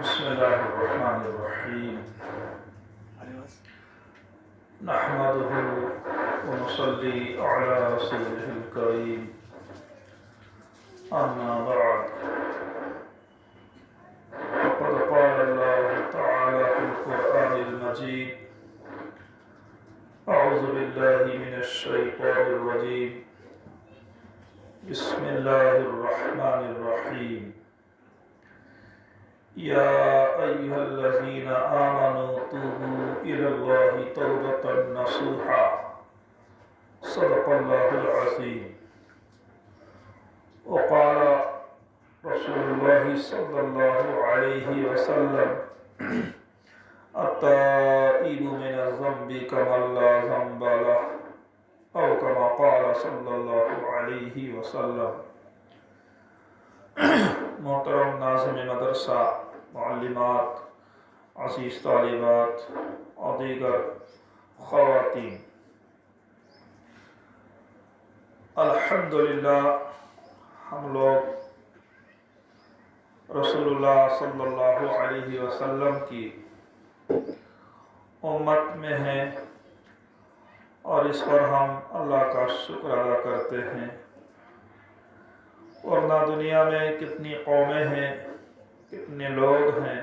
بسم الله الرحمن الرحيم نحمده ونصلي على رسوله الكريم أما بعد فقد قال الله تعالى في القرآن المجيد أعوذ بالله من الشيطان الرجيم بسم الله الرحمن الرحيم يا أيها الذين آمنوا توبوا إلى الله توبة نصوحا صدق الله العظيم. وقال رسول الله صلى الله عليه وسلم التائب من الذنب كمن لا ذنب له أو كما قال صلی اللہ علیہ وسلم. محترم ناظم مدرسہ، معلمات، عزیز طالبات اور دیگر خواتین، الحمدللہ ہم لوگ رسول اللہ صلی اللہ علیہ وسلم کی امت میں ہیں اور اس پر ہم اللہ کا شکر ادا کرتے ہیں. ورنہ دنیا میں کتنی قومیں ہیں، کتنے لوگ ہیں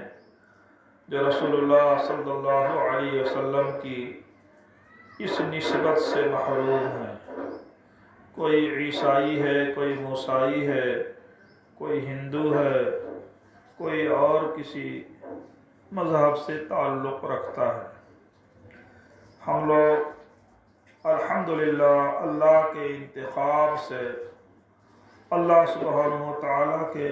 جو رسول اللہ صلی اللہ علیہ وسلم کی اس نسبت سے محروم ہیں. کوئی عیسائی ہے، کوئی موسائی ہے، کوئی ہندو ہے، کوئی اور کسی مذہب سے تعلق رکھتا ہے. ہم لوگ الحمدللہ اللہ کے انتخاب سے، اللہ سبحانہ و تعالیٰ کے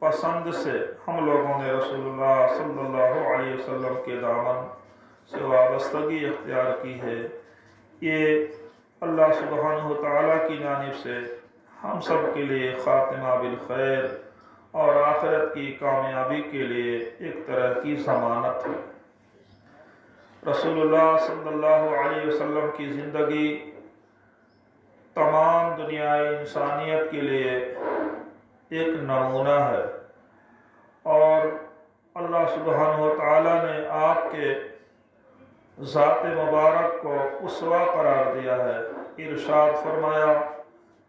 پسند سے ہم لوگوں نے رسول اللہ صلی اللہ علیہ وسلم کے دامن سے وابستگی اختیار کی ہے. یہ اللہ سبحانہ و تعالیٰ کی جانب سے ہم سب کے لیے خاتمہ بالخیر اور آخرت کی کامیابی کے لیے ایک طرح کی ضمانت ہے. رسول اللہ صلی اللہ علیہ وسلم کی زندگی تمام دنیائے انسانیت کے لیے ایک نمونہ ہے، اور اللہ سبحانہ و تعالیٰ نے آپ کے ذات مبارک کو اسوہ قرار دیا ہے. ارشاد فرمایا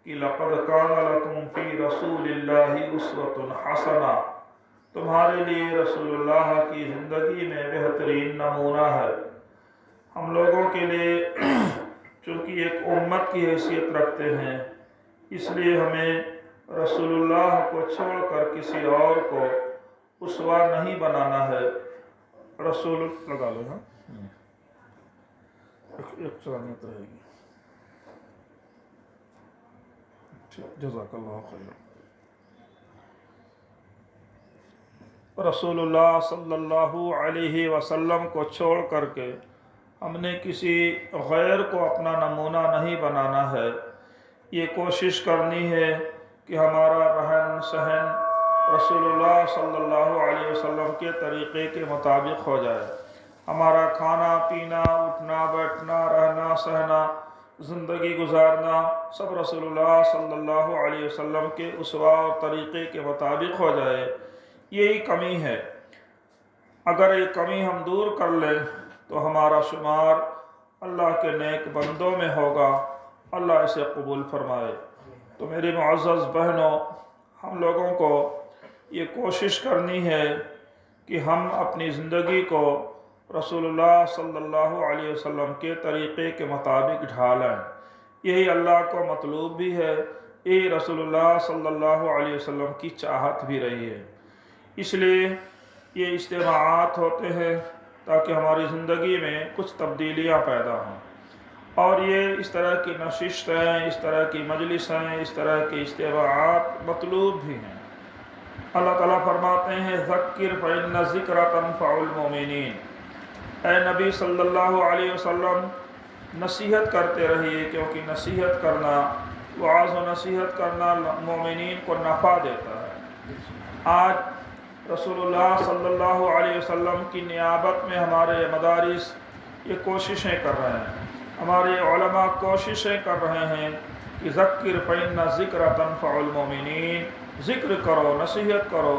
کہ لَقَدْ كَانَ لَكُمْ فِي رَسُولِ اللَّهِ أُسْوَةٌ حَسَنَةٌ، تمہارے لیے رسول اللہ کی زندگی میں بہترین نمونہ ہے. ہم لوگوں کے لیے چونکہ ایک امت کی حیثیت رکھتے ہیں، اس لیے ہمیں رسول اللہ کو چھوڑ کر کسی اور کو اسوہ نہیں بنانا ہے. رسول لگا لو، ہاں ایک چلانیت رہے گی. جزاک اللہ خیر. رسول اللہ صلی اللہ علیہ وسلم کو چھوڑ کر کے ہم نے کسی غیر کو اپنا نمونہ نہیں بنانا ہے. یہ کوشش کرنی ہے کہ ہمارا رہن سہن رسول اللہ صلی اللہ علیہ وسلم کے طریقے کے مطابق ہو جائے. ہمارا کھانا پینا، اٹھنا بیٹھنا، رہنا سہنا، زندگی گزارنا سب رسول اللہ صلی اللہ علیہ وسلم کے اسوہ اور طریقے کے مطابق ہو جائے. یہی کمی ہے. اگر یہ کمی ہم دور کر لیں تو ہمارا شمار اللہ کے نیک بندوں میں ہوگا. اللہ اسے قبول فرمائے. تو میری معزز بہنوں، ہم لوگوں کو یہ کوشش کرنی ہے کہ ہم اپنی زندگی کو رسول اللہ صلی اللہ علیہ وسلم کے طریقے کے مطابق ڈھالیں. یہی اللہ کو مطلوب بھی ہے، یہی رسول اللہ صلی اللہ علیہ وسلم کی چاہت بھی رہی ہے. اس لیے یہ اجتماعات ہوتے ہیں تاکہ ہماری زندگی میں کچھ تبدیلیاں پیدا ہوں. اور یہ اس طرح کی نشستیں، اس طرح کی مجلسیں، اس طرح کے اجتماعات مطلوب بھی ہیں. اللہ تعالیٰ فرماتے ہیں ذکر فإن الذکر تنفع المؤمنین. اے نبی صلی اللہ علیہ وسلم نصیحت کرتے رہیے، کیونکہ نصیحت کرنا، وعظ و نصیحت کرنا مومنین کو نفع دیتا ہے. آج رسول اللہ صلی اللہ علیہ وسلم کی نیابت میں ہمارے مدارس یہ کوششیں کر رہے ہیں، ہمارے علماء کوششیں کر رہے ہیں کہ ذکر فإن الذکر تنفع المؤمنین، ذکر کرو، نصیحت کرو،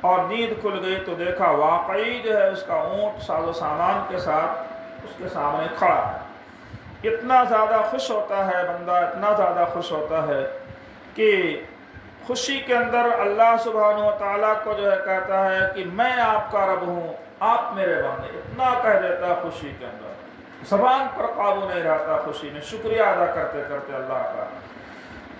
اور نیند کھل گئی تو دیکھا واقعی جو ہے اس کا اونٹ ساز و سامان کے ساتھ اس کے سامنے کھڑا ہے۔ اتنا زیادہ خوش ہوتا ہے بندہ، اتنا زیادہ خوش ہوتا ہے کہ خوشی کے اندر اللہ سبحانہ و تعالیٰ کو جو ہے کہتا ہے کہ میں آپ کا رب ہوں، آپ میرے بندے، اتنا کہہ دیتا ہے خوشی کے اندر، زبان پر قابو نہیں رہتا خوشی میں، شکریہ ادا کرتے کرتے اللہ کا۔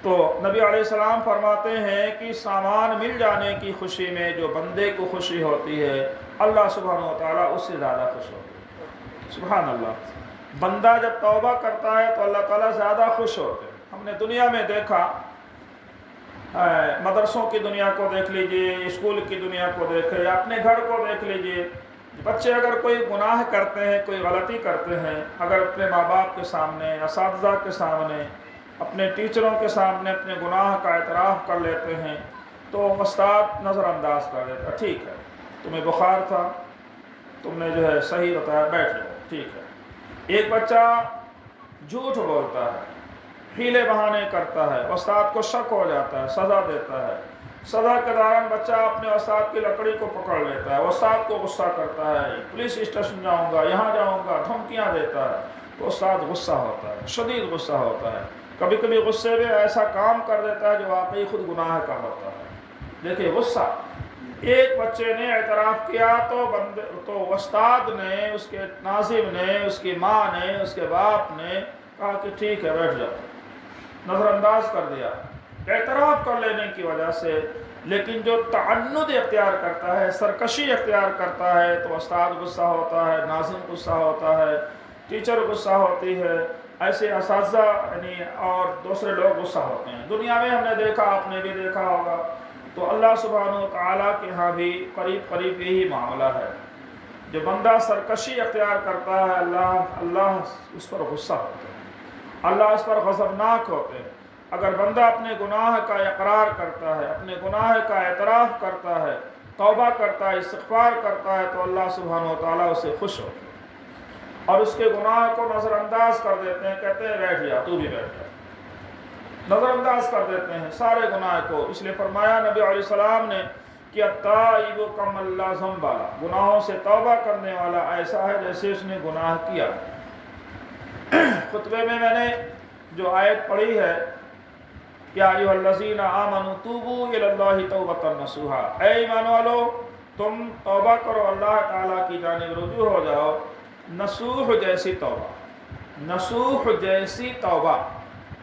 تو نبی علیہ السلام فرماتے ہیں کہ سامان مل جانے کی خوشی میں جو بندے کو خوشی ہوتی ہے، اللہ سبحانہ و تعالیٰ اس سے زیادہ خوش ہوتے ہیں۔ سبحان اللہ، بندہ جب توبہ کرتا ہے تو اللہ تعالیٰ زیادہ خوش ہوتے ہیں۔ ہم نے دنیا میں دیکھا، مدرسوں کی دنیا کو دیکھ لیجئے، اسکول کی دنیا کو دیکھیں، یا اپنے گھر کو دیکھ لیجئے، بچے اگر کوئی گناہ کرتے ہیں، کوئی غلطی کرتے ہیں، اگر اپنے ماں باپ کے سامنے، اساتذہ کے سامنے، اپنے ٹیچروں کے سامنے اپنے گناہ کا اعتراف کر لیتے ہیں تو استاد نظر انداز کر دیتا، ٹھیک ہے تمہیں بخار تھا، تم نے جو ہے صحیح بتایا، بیٹھ جاؤ، ٹھیک ہے۔ ایک بچہ جھوٹ بولتا ہے، ہیلے بہانے کرتا ہے، استاد کو شک ہو جاتا ہے، سزا دیتا ہے، سزا کے دوران بچہ اپنے استاد کی لکڑی کو پکڑ لیتا ہے، استاد کو غصہ کرتا ہے، پولیس اسٹیشن جاؤں گا، یہاں جاؤں گا، دھمکیاں دیتا ہے، تو استاد غصہ ہوتا ہے، شدید غصہ ہوتا ہے، کبھی کبھی غصے میں ایسا کام کر دیتا ہے جو واقعی خود گناہ کا ہوتا ہے۔ دیکھیں غصہ، ایک بچے نے اعتراف کیا تو استاد نے، اس کے ناظم نے، اس کی ماں نے، اس کے باپ نے کہا کہ ٹھیک ہے بیٹھ جاؤ، نظر انداز کر دیا اعتراف کر لینے کی وجہ سے۔ لیکن جو تعنت اختیار کرتا ہے، سرکشی اختیار کرتا ہے، تو استاد غصہ ہوتا ہے، ناظم غصہ ہوتا ہے، ٹیچر غصہ ہوتی ہے، ایسے اساتذہ یعنی اور دوسرے لوگ غصہ ہوتے ہیں۔ دنیا میں ہم نے دیکھا، آپ نے بھی دیکھا ہوگا، تو اللہ سبحانہ و تعالیٰ کے ہاں بھی قریب قریب یہی معاملہ ہے۔ جو بندہ سرکشی اختیار کرتا ہے، اللہ اس پر غصہ ہوتا ہے، اللہ اس پر غضبناک ہوتے ہیں۔ اگر بندہ اپنے گناہ کا اقرار کرتا ہے، اپنے گناہ کا اعتراف کرتا ہے، توبہ کرتا ہے، استغفار کرتا ہے، تو اللہ سبحانہ و تعالیٰ اس سے خوش ہوتے ہیں اور اس کے گناہ کو نظر انداز کر دیتے ہیں، کہتے ہیں بیٹھ جا، تو بھی بیٹھ جا، نظر انداز کر دیتے ہیں سارے گناہ کو۔ اس لیے فرمایا نبی علیہ السلام نے کہ التائب کمن لا ذنب لہ، گناہوں سے توبہ کرنے والا ایسا ہے جیسے اس نے گناہ کیا۔ خطبے میں نے جو آیت پڑھی ہے، یا ایھا الذین آمنوا توبوا الی اللہ توبۃ نصوحا، اے ایمان والو تم توبہ کرو، اللہ تعالیٰ کی جانب رجوع ہو جاؤ، نصوح جیسی توبہ، نصوح جیسی توبہ۔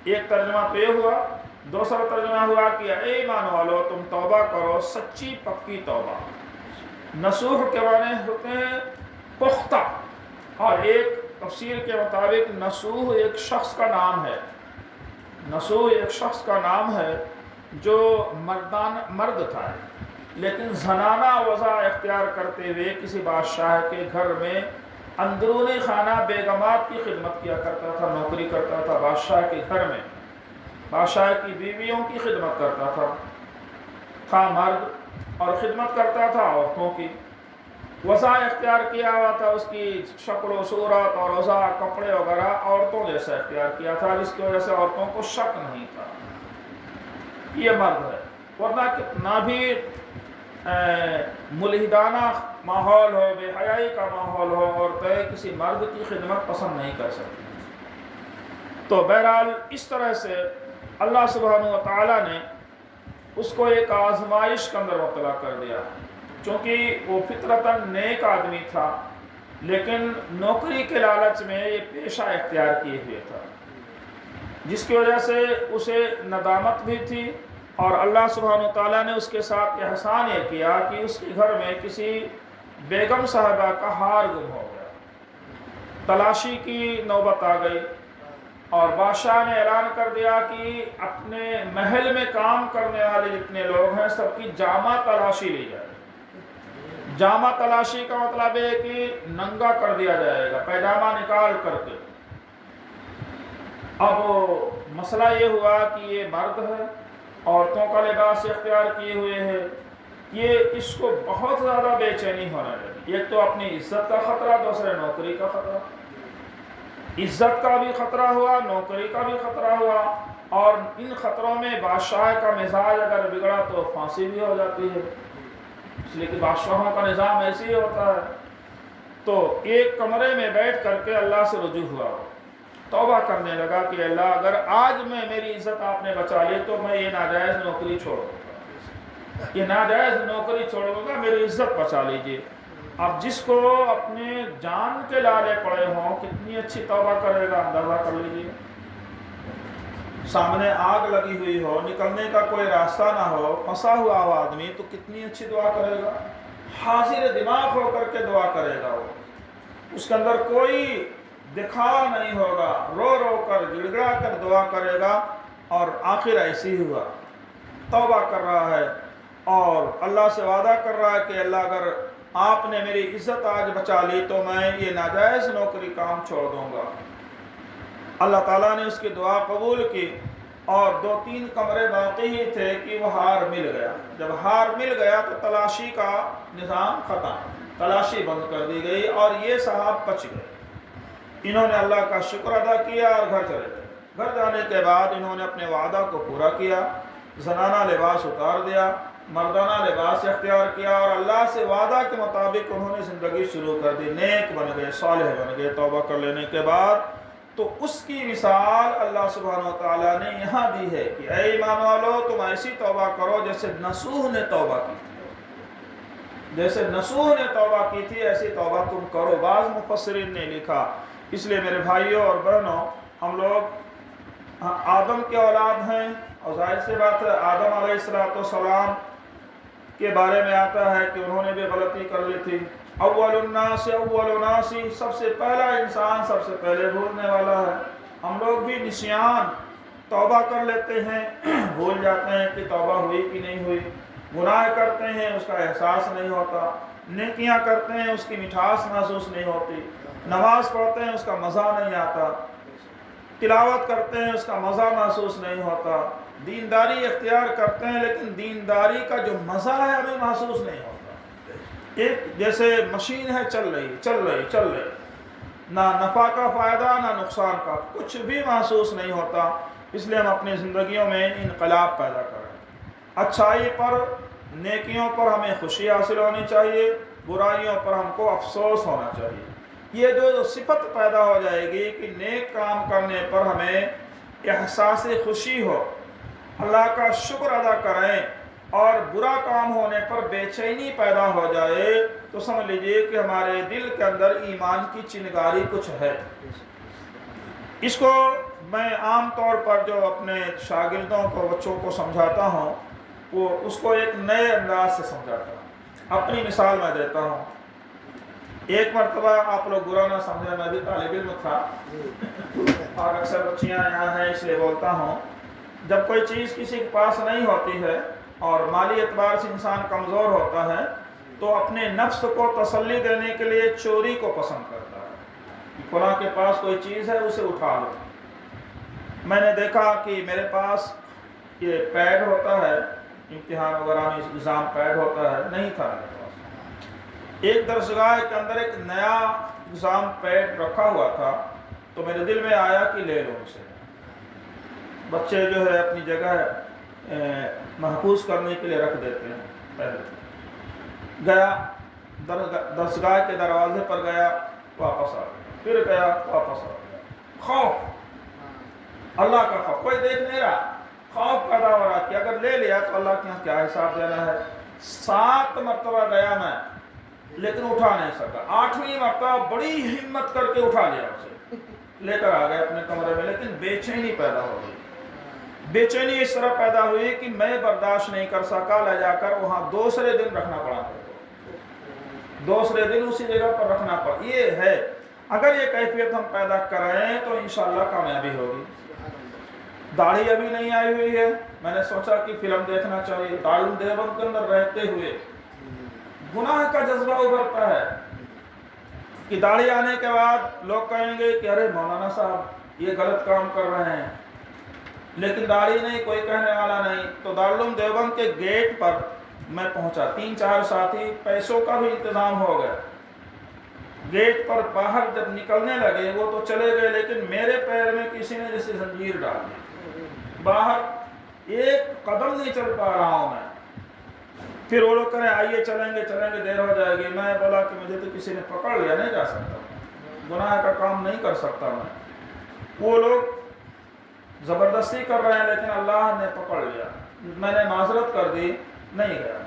ایک ترجمہ تو یہ ہوا، دوسرا ترجمہ ہوا کہ اے ایمان والو تم توبہ کرو سچی پکی توبہ۔ نصوح کے معنی ہوتے ہیں پختہ، اور ایک تفسیر کے مطابق نصوح ایک شخص کا نام ہے، نصوح ایک شخص کا نام ہے جو مرد تھا، لیکن زنانہ وضع اختیار کرتے ہوئے کسی بادشاہ کے گھر میں اندرونی خانہ بیگمات کی خدمت کیا کرتا تھا، نوکری کرتا تھا بادشاہ کے گھر میں، بادشاہ کی بیویوں کی خدمت کرتا تھا مرد، اور خدمت کرتا تھا عورتوں کی، وضع اختیار کیا ہوا تھا، اس کی شکل و صورت اور وضع کپڑے وغیرہ عورتوں جیسا اختیار کیا تھا، جس کی وجہ سے عورتوں کو شک نہیں تھا یہ مرد ہے۔ ورنہ کتنا بھی ملحدانہ ماحول ہو، بے حیائی کا ماحول ہو، عورتیں کسی مرد کی خدمت پسند نہیں کر سکتی۔ تو بہرحال اس طرح سے اللہ سبحانہ و تعالیٰ نے اس کو ایک آزمائش کے اندر مبتلا کر دیا، چونکہ وہ فطرتاً نیک آدمی تھا، لیکن نوکری کے لالچ میں یہ پیشہ اختیار کیے ہوئے تھا، جس کی وجہ سے اسے ندامت بھی تھی، اور اللہ سبحانہ و تعالیٰ نے اس کے ساتھ احسان یہ کیا کہ اس کے گھر میں کسی بیگم صاحبہ کا ہار گم ہو گیا، تلاشی کی نوبت آ گئی، اور بادشاہ نے اعلان کر دیا کہ اپنے محل میں کام کرنے والے جتنے لوگ ہیں سب کی جامہ تلاشی لی جائے۔ جامہ تلاشی کا مطلب ہے کہ ننگا کر دیا جائے گا، پیجامہ نکال کر کے۔ اب مسئلہ یہ ہوا کہ یہ مرد ہے، عورتوں کا لباس اختیار کیے ہوئے ہے، یہ اس کو بہت زیادہ بے چینی ہونے لگی۔ ایک تو اپنی عزت کا خطرہ، دوسرے نوکری کا خطرہ، عزت کا بھی خطرہ ہوا، نوکری کا بھی خطرہ ہوا، اور ان خطروں میں بادشاہ کا مزاج اگر بگڑا تو پھانسی بھی ہو جاتی ہے۔ اس لیے کہ بادشاہوں کا نظام ایسے ہی ہوتا ہے. تو ایک کمرے میں بیٹھ کر کے اللہ سے رجوع ہوا, توبہ کرنے لگا کہ اللہ اگر آج میں میری عزت آپ نے بچا لی تو میں یہ ناجائز نوکری چھوڑ دوں گا, یہ ناجائز نوکری چھوڑ دوں گا, میری عزت بچا لیجیے. اب جس کو اپنے جان کے لالے پڑے ہوں کتنی اچھی توبہ کرے گا, اندازہ کر لیجیے. سامنے آگ لگی ہوئی ہو, نکلنے کا کوئی راستہ نہ ہو, پھنسا ہوا ہو آدمی, تو کتنی اچھی دعا کرے گا, حاضر دماغ ہو کر کے دعا کرے گا. وہ اس کے اندر کوئی دکھاوا نہیں ہوگا, رو رو کر گڑ گڑا کر دعا کرے گا. اور آخر ایسی ہوا, توبہ کر رہا ہے اور اللہ سے وعدہ کر رہا ہے کہ اللہ اگر آپ نے میری عزت آج بچا لی تو میں یہ ناجائز نوکری کام چھوڑ دوں گا. اللہ تعالیٰ نے اس کی دعا قبول کی اور 2-3 کمرے باقی ہی تھے کہ وہ ہار مل گیا. جب ہار مل گیا تو تلاشی کا نظام ختم, تلاشی بند کر دی گئی اور یہ صاحب بچ گئے. انہوں نے اللہ کا شکر ادا کیا اور گھر چلے گئے. گھر جانے کے بعد انہوں نے اپنے وعدہ کو پورا کیا, زنانہ لباس اتار دیا, مردانہ لباس اختیار کیا اور اللہ سے وعدہ کے مطابق انہوں نے زندگی شروع کر دی. نیک بن گئے, صالح بن گئے توبہ کر لینے کے بعد. تو اس کی مثال اللہ سبحانہ وتعالیٰ نے یہاں دی ہے کہ اے ایمان والو تم ایسی توبہ کرو جیسے نصوح نے توبہ کی تھی, جیسے نصوح نے توبہ کی تھی ایسی توبہ تم کرو. بعض مفسرین نے لکھا. اس لیے میرے بھائیوں اور بہنوں, ہم لوگ آدم کے اولاد ہیں اور ظاہر سی بات ہے آدم علیہ السلام کے بارے میں آتا ہے کہ انہوں نے بھی غلطی کر لی تھی. اول الناس اول الناس, سب سے پہلا انسان سب سے پہلے بھولنے والا ہے. ہم لوگ بھی نسیان, توبہ کر لیتے ہیں, بھول جاتے ہیں کہ توبہ ہوئی کہ نہیں ہوئی. گناہ کرتے ہیں اس کا احساس نہیں ہوتا, نیکیاں کرتے ہیں اس کی مٹھاس محسوس نہیں ہوتی, نماز پڑھتے ہیں اس کا مزہ نہیں آتا, تلاوت کرتے ہیں اس کا مزہ محسوس نہیں ہوتا, دینداری اختیار کرتے ہیں لیکن دینداری کا جو مزہ ہے ہمیں محسوس نہیں ہوتا. ایک جیسے مشین ہے, چل رہی, نہ نفع کا فائدہ نہ نقصان کا, کچھ بھی محسوس نہیں ہوتا. اس لیے ہم اپنی زندگیوں میں انقلاب پیدا کریں. اچھائی پر, نیکیوں پر ہمیں خوشی حاصل ہونی چاہیے, برائیوں پر ہم کو افسوس ہونا چاہیے. یہ جو صفت پیدا ہو جائے گی کہ نیک کام کرنے پر ہمیں احساس خوشی ہو, اللہ کا شکر ادا کریں, اور برا کام ہونے پر بے چینی پیدا ہو جائے, تو سمجھ لیجئے کہ ہمارے دل کے اندر ایمان کی چنگاری کچھ ہے. اس کو میں عام طور پر جو اپنے شاگردوں کو, بچوں کو سمجھاتا ہوں, وہ اس کو ایک نئے انداز سے سمجھاتا ہوں. اپنی مثال میں دیتا ہوں. ایک مرتبہ, آپ لوگ برا نہ سمجھیں, میں بھی طالب علم تھا اور اکثر بچیاں یہاں ہیں اس لیے بولتا ہوں. جب کوئی چیز کسی کے پاس نہیں ہوتی ہے اور مالی اعتبار سے انسان کمزور ہوتا ہے تو اپنے نفس کو تسلی دینے کے لیے چوری کو پسند کرتا ہے کہ فلاں کے پاس کوئی چیز ہے اسے اٹھا لو. میں نے دیکھا کہ میرے پاس یہ پیڈ ہوتا ہے, امتحان وغیرہ میں ایگزام پیڈ ہوتا ہے, نہیں تھا میرے پاس. ایک درسگاہ کے اندر ایک نیا ایگزام پیڈ رکھا ہوا تھا, تو میرے دل میں آیا کہ لے لو اسے. بچے جو ہے اپنی جگہ محفوظ کرنے کے لیے رکھ دیتے ہیں. پہلے گیا درسگاہ کے دروازے پر گیا, واپس آ گیا, پھر گیا, واپس آ گیا. خوف, اللہ کا خوف, کوئی دیکھ نہیں رہا, خوف پیدا ہو رہا کہ اگر لے لیا تو اللہ کے یہاں کیا حساب دینا ہے. 7 مرتبہ گیا میں لیکن اٹھا نہیں سکا. 8ویں مرتبہ بڑی ہمت کر کے اٹھا لیا, اسے لے کر آ گئے اپنے کمرے میں, لیکن بے چینی پیدا ہو گئی. بے چینی اس طرح پیدا ہوئی کہ میں برداشت نہیں کر سکا, لے جا کر وہاں دوسرے دن رکھنا پڑا, دوسرے دن اسی جگہ پر رکھنا پڑا. یہ ہے, اگر یہ کیفیت ہم پیدا کریں تو انشاءاللہ کامیابی ہوگی. داڑھی ابھی نہیں آئی ہوئی ہے, میں نے سوچا کہ فلم دیکھنا چاہیے. دارالعلوم دیوبند کے اندر رہتے ہوئے گناہ کا جذبہ ابھرتا ہے کہ داڑھی آنے کے بعد لوگ کہیں گے کہ ارے مولانا صاحب یہ غلط کام کر رہے ہیں, لیکن داڑھی نہیں, کوئی کہنے والا نہیں. تو دارالعلوم دیوبند کے گیٹ پر میں پہنچا, 3-4 ساتھی, پیسوں کا بھی انتظام ہو گیا. گیٹ پر باہر جب نکلنے لگے وہ تو چلے گئے, لیکن میرے پیر میں کسی نے جیسے زنجیر ڈال دی. باہر ایک قدم نہیں چل پا رہا ہوں میں. پھر وہ لوگ کہیں آئیے چلیں گے دیر ہو جائے گی. میں بولا کہ مجھے تو کسی نے پکڑ لیا, نہیں جا سکتا, گناہ کا کام نہیں کر سکتا میں. وہ لوگ زبردستی کر رہے ہیں لیکن اللہ نے پکڑ لیا. میں نے معذرت کر دی, نہیں گیا,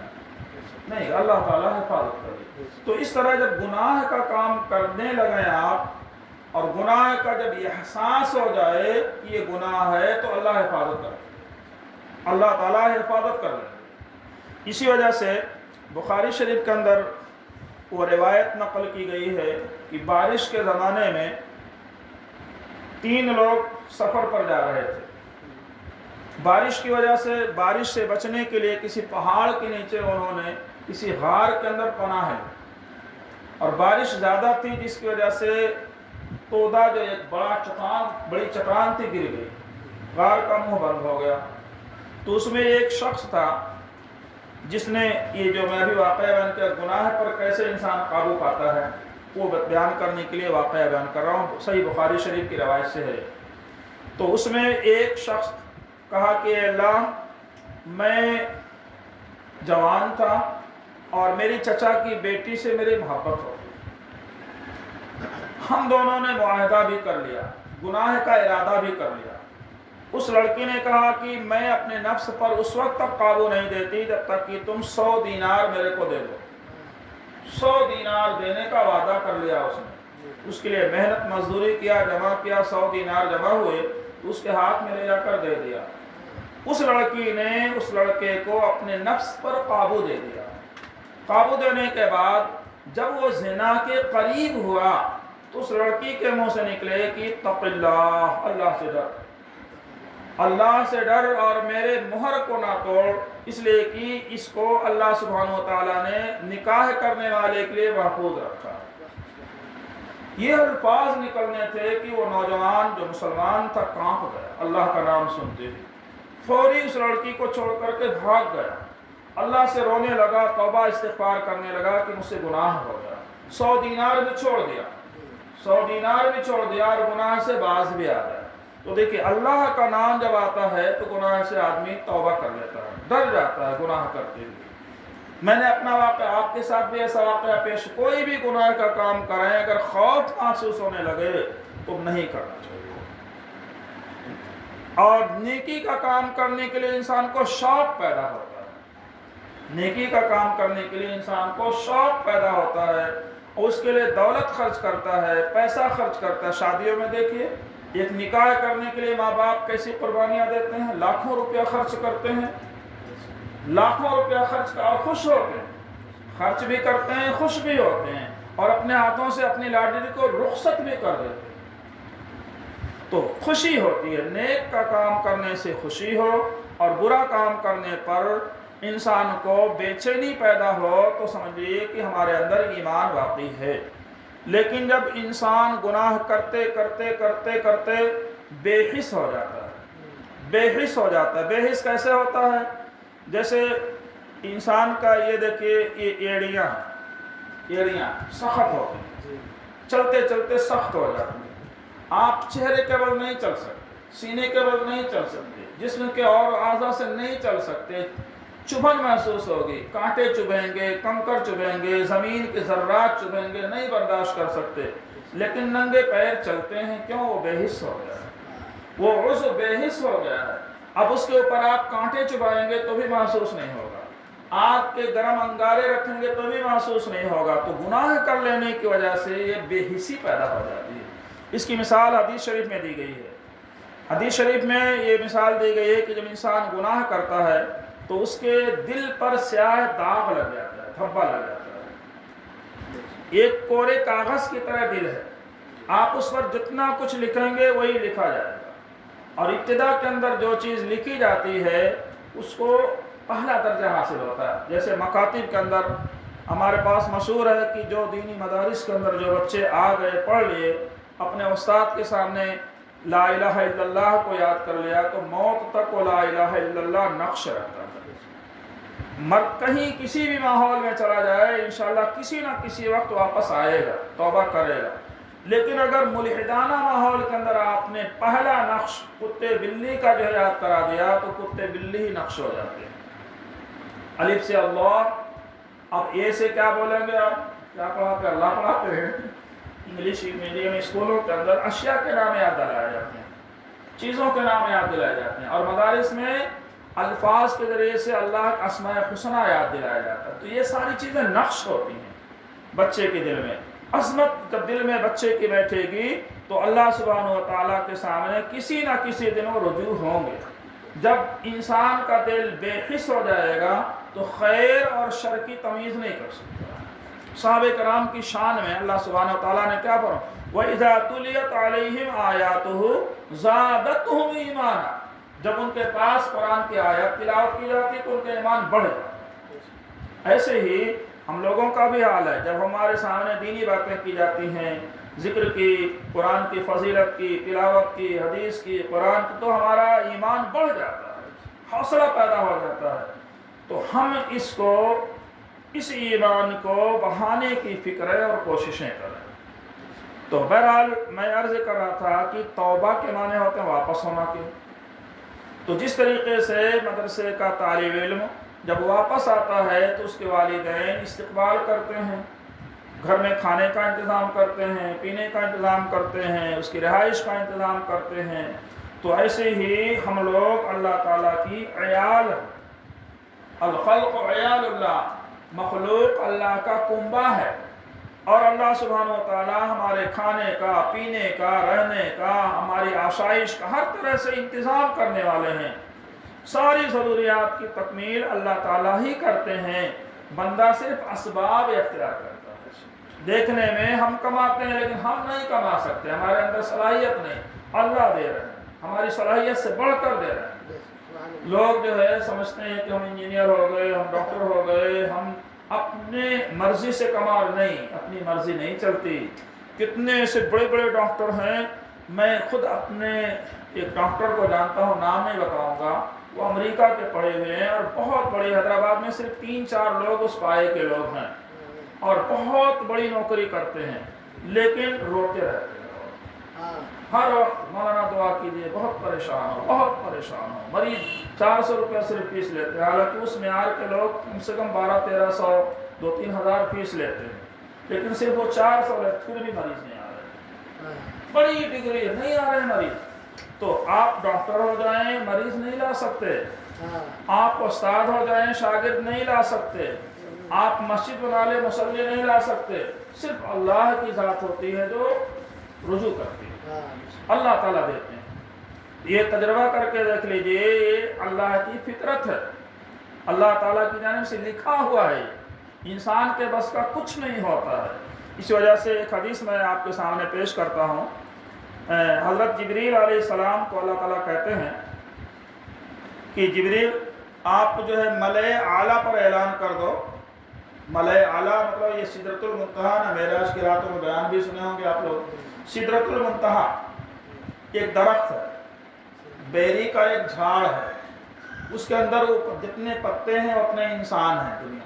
نہیں, اللہ تعالیٰ حفاظت کر دی. تو اس طرح جب گناہ کا کام کرنے لگے آپ اور گناہ کا جب یہ احساس ہو جائے کہ یہ گناہ ہے تو اللہ حفاظت کر دے, اللہ تعالیٰ حفاظت کر دے. اسی وجہ سے بخاری شریف کے اندر وہ روایت نقل کی گئی ہے کہ بارش کے زمانے میں 3 لوگ سفر پر جا رہے تھے. بارش کی وجہ سے, بارش سے بچنے کے لیے کسی پہاڑ کے نیچے انہوں نے کسی غار کے اندر پناہ ہے, اور بارش زیادہ تھی جس کی وجہ سے تودا جو ایک بڑی چٹان تھی گر گئی, غار کا منہ بند ہو گیا. تو اس میں ایک شخص تھا جس نے یہ جو میں ابھی واقعہ بیان کیا گناہ پر کیسے انسان قابو پاتا ہے وہ بیان کرنے کے لیے واقعہ بیان کر رہا ہوں, صحیح بخاری شریف کی روایت سے ہے. تو اس میں ایک شخص کہا کہ اللہ, میں جوان تھا اور میری چچا کی بیٹی سے میری محبت ہو گئی, ہم دونوں نے معاہدہ بھی کر لیا, گناہ کا ارادہ بھی کر لیا. اس لڑکی نے کہا کہ میں اپنے نفس پر اس وقت تک قابو نہیں دیتی جب تک کہ تم 100 دینار میرے کو دے دو. 100 دینار دینے کا وعدہ کر لیا اس نے, اس کے لیے محنت مزدوری کیا, جمع کیا, 100 دینار جمع ہوئے تو اس کے ہاتھ میں لے جا کر دے دیا. اس لڑکی نے اس لڑکے کو اپنے نفس پر قابو دے دیا. قابو دینے کے بعد جب وہ زنا کے قریب ہوا تو اس لڑکی کے منہ سے نکلے کہ اتق اللہ, اللہ سے ڈر, اللہ سے ڈر اور میرے مہر کو نہ توڑ, اس لیے کہ اس کو اللہ سبحانہ و تعالیٰ نے نکاح کرنے والے کے لیے محفوظ رکھا. یہ الفاظ نکلنے تھے کہ وہ نوجوان جو مسلمان تھا کانپ گیا اللہ کا نام سنتے ہی, فوری اس لڑکی کو چھوڑ کر کے بھاگ گیا, اللہ سے رونے لگا, توبہ استغفار کرنے لگا کہ مجھ سے گناہ ہو گیا. 100 دینار بھی چھوڑ دیا, 100 دینار بھی چھوڑ دیا اور گناہ سے باز بھی آ گیا. تو دیکھیے اللہ کا نام جب آتا ہے تو گناہ سے آدمی توبہ کر لیتا ہے, ڈر جاتا ہے گناہ کرتے ہوئے. میں نے اپنا واقعہ, آپ کے ساتھ بھی ایسا واقعہ پیش, کوئی بھی گناہ کا کام کریں اگر خوف محسوس ہونے لگے تو نہیں کرنا چاہیے. اور نیکی کا کام کرنے کے لیے انسان کو شوق پیدا ہوتا ہے, نیکی کا کام کرنے کے لیے انسان کو شوق پیدا ہوتا ہے, اور اس کے لیے دولت خرچ کرتا ہے, پیسہ خرچ کرتا ہے. شادیوں میں دیکھیے ایک نکاح کرنے کے لیے ماں باپ کیسی قربانیاں دیتے ہیں, لاکھوں روپیہ خرچ کرتے ہیں, لاکھوں روپیہ خرچ کر, اور خوش ہوتے ہیں, خرچ بھی کرتے ہیں, خوش بھی ہوتے ہیں, اور اپنے ہاتھوں سے اپنی لاڈلی کو رخصت بھی کر دیتے ہیں. تو خوشی ہوتی ہے, نیک کا کام کرنے سے خوشی ہو, اور برا کام کرنے پر انسان کو بے چینی پیدا ہو تو سمجھیے کہ ہمارے اندر ایمان واقعی ہے. لیکن جب انسان گناہ کرتے کرتے کرتے کرتے بے حس ہو جاتا ہے, بے حس ہو جاتا ہے. بے حس کیسے ہوتا ہے؟ جیسے انسان کا یہ دیکھیے, یہ ایڑیاں سخت ہوتی ہیں, چلتے چلتے سخت ہو جاتی ہیں. آپ چہرے کے بل نہیں چل سکتے, سینے کے بل نہیں چل سکتے, جسم کے اور اعضاء سے نہیں چل سکتے. چبھن محسوس ہوگی, کانٹے چبھیں گے, کنکر چبھیں گے, زمین کے ذرات چبھیں گے, نہیں برداشت کر سکتے. لیکن ننگے پیر چلتے ہیں, کیوں؟ وہ بے حس ہو گیا ہے, وہ عضو بے حس ہو گیا ہے. اب اس کے اوپر آپ کانٹے چبھائیں گے تو بھی محسوس نہیں ہوگا, آگ کے گرم انگارے رکھیں گے تو بھی محسوس نہیں ہوگا. تو گناہ کر لینے کی وجہ سے یہ بے حسی پیدا ہو جاتی ہے. اس کی مثال حدیث شریف میں دی گئی ہے. حدیث شریف میں یہ مثال دی گئی ہے کہ جب انسان گناہ کرتا ہے تو اس کے دل پر سیاہ داغ لگ جاتا ہے, دھبا لگ جاتا ہے. ایک کورے کاغذ کی طرح دل ہے, آپ اس پر جتنا کچھ لکھیں گے وہی لکھا جائے گا, اور ابتدا کے اندر جو چیز لکھی جاتی ہے اس کو پہلا درجہ حاصل ہوتا ہے. جیسے مکاتب کے اندر ہمارے پاس مشہور ہے کہ جو دینی مدارس کے اندر جو بچے آ گئے, پڑھ لیے, اپنے استاد کے سامنے لا الہ الا اللہ کو یاد کر لیا تو موت تک وہ لا الہ الا اللہ نقش رہتا ہے. کہیں کسی بھی ماحول میں چلا جائے انشاءاللہ کسی نہ کسی وقت واپس آئے گا, توبہ کرے گا. لیکن اگر ملحدانہ ماحول کے اندر آپ نے پہلا نقش کتے بلی کا جو یاد کرا دیا تو کتے بلی ہی نقش ہو جاتے ہیں. الف سے اللہ. اب اے سے کیا بولیں گے آپ؟ کیا پڑھاتے ہیں؟ اللہ پڑھاتے ہیں. انگلش میڈیم اسکولوں کے اندر اشیاء کے نام یاد دلائے جاتے ہیں، چیزوں کے نام یاد دلائے جاتے ہیں، اور مدارس میں الفاظ کے ذریعے سے اللہ کا اسماء الحسنی یاد دلایا جاتا ہے. تو یہ ساری چیزیں نقش ہوتی ہیں بچے کے دل میں. عظمت جب دل میں بچے کی بیٹھے گی تو اللہ سبحانہ و تعالیٰ کے سامنے کسی نہ کسی دن وہ رجوع ہوں گے. جب انسان کا دل بے حس ہو جائے گا تو خیر اور شر کی تمیز نہیں کر سکتا. صحابہ کرام کی شان میں اللہ سبحانہ و تعالیٰ نے کیا فرمایا؟ وَإِذَا تُلِيَتْ عَلَيْهِمْ آيَاتُهُ زَادَتْهُمْ ایمانا. جب ان کے پاس قرآن کی آیت تلاوت کی جاتی تو ان کا ایمان بڑھ جاتا. ایسے ہی ہم لوگوں کا بھی حال ہے. جب ہمارے سامنے دینی باتیں کی جاتی ہیں، ذکر کی، قرآن کی فضیلت کی، تلاوت کی، حدیث کی، قرآن کی، تو ہمارا ایمان بڑھ جاتا ہے، حوصلہ پیدا ہو جاتا ہے. تو ہم اس ایمان کو بڑھانے کی فکریں اور کوششیں کریں. تو بہرحال میں عرض کر رہا تھا کہ توبہ کے معنی ہوتے ہیں واپس ہونا کے. تو جس طریقے سے مدرسے کا طالب علم جب واپس آتا ہے تو اس کے والدین استقبال کرتے ہیں، گھر میں کھانے کا انتظام کرتے ہیں، پینے کا انتظام کرتے ہیں، اس کی رہائش کا انتظام کرتے ہیں. تو ایسے ہی ہم لوگ اللہ تعالیٰ کی عیال، الخلق عیال اللہ، مخلوق اللہ کا کنبہ ہے، اور اللہ سبحانہ و تعالیٰ ہمارے کھانے کا، پینے کا، رہنے کا، ہماری آسائش کا ہر طرح سے انتظام کرنے والے ہیں. ساری ضروریات کی تکمیل اللہ تعالیٰ ہی کرتے ہیں، بندہ صرف اسباب اختیار کرتا ہے. دیکھنے میں ہم کماتے ہیں لیکن ہم نہیں کما سکتے، ہمارے اندر صلاحیت نہیں، اللہ دے رہے ہیں، ہماری صلاحیت سے بڑھ کر دے رہے ہیں. لوگ جو ہے سمجھتے ہیں کہ ہم انجینئر ہو گئے، ہم ڈاکٹر ہو گئے، ہم اپنے مرضی سے کما. نہیں، اپنی مرضی نہیں چلتی. کتنے ایسے بڑے بڑے ڈاکٹر ہیں، میں خود اپنے ایک ڈاکٹر کو جانتا ہوں، نام نہیں بتاؤں گا، وہ امریکہ کے پڑھے ہوئے ہیں اور بہت بڑی، حیدرآباد میں صرف 3-4 لوگ اس پائے کے لوگ ہیں اور بہت بڑی نوکری کرتے ہیں، لیکن روتے رہتے ہیں ہر وقت. مولانا دعا کیجیے، بہت پریشان ہو، بہت پریشان ہو. مریض 400 روپیہ صرف فیس لیتے ہیں، حالانکہ اس معیار کے لوگ کم سے کم 1200-1300، 2-3 ہزار فیس لیتے ہیں، لیکن صرف وہ 400 لیتے، پھر بھی مریض نہیں آ رہے. بڑی ڈگری نہیں آ رہے مریض. تو آپ ڈاکٹر ہو جائیں، مریض نہیں لا سکتے. آپ استاد ہو جائیں، شاگرد نہیں لا سکتے. آپ مسجد بنا لے، مصلی نہیں لا سکتے. صرف اللہ کی ذات ہوتی ہے جو رجوع کرتی ہے، اللہ تعالیٰ دیتے ہیں. یہ تجربہ کر کے دیکھ لیجئے، یہ اللہ کی فطرت ہے، اللہ تعالیٰ کی جانب سے لکھا ہوا ہے. انسان کے بس کا کچھ نہیں ہوتا ہے. اس وجہ سے ایک حدیث میں آپ کے سامنے پیش کرتا ہوں. حضرت جبریل علیہ السلام کو اللہ تعالیٰ کہتے ہیں کہ جبریل آپ جو ہے ملائے اعلیٰ پر اعلان کر دو. ملائے اعلیٰ مطلب یہ سدرۃ المنتہا نا، معراج کی راتوں میں بیان بھی سنے ہوں گے آپ لوگ. سدرۃ المنتہا ایک درخت ہے، بیری کا ایک جھاڑ ہے، اس کے اندر جتنے پتے ہیں اتنے انسان ہیں. دنیا